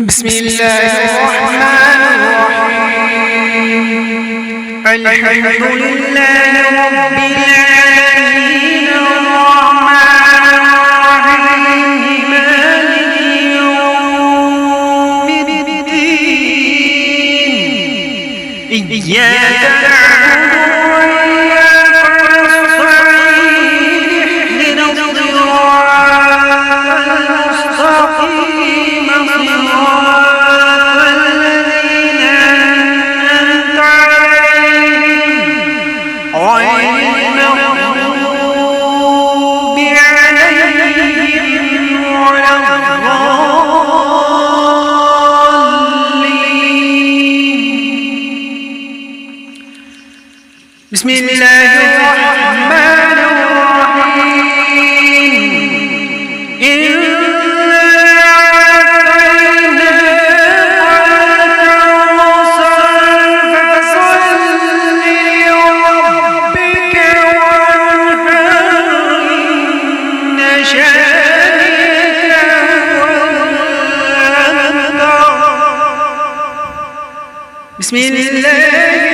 بسم الله الرحمن الرحيم. الحمد لله رب العالمين الرحمن الرحيم مالك يوم الدين إياك نعبد وإياك نستعين اهدنا الصراط المستقيم صراط الذين أنعمت عليهم غير المغضوب عليهم ولا الضالين. بسم الله الرحمن الرحيم. إنا أعطيناك الكوثر فصل لربك وانحر إن شانئك هو الأبتر. بسم الله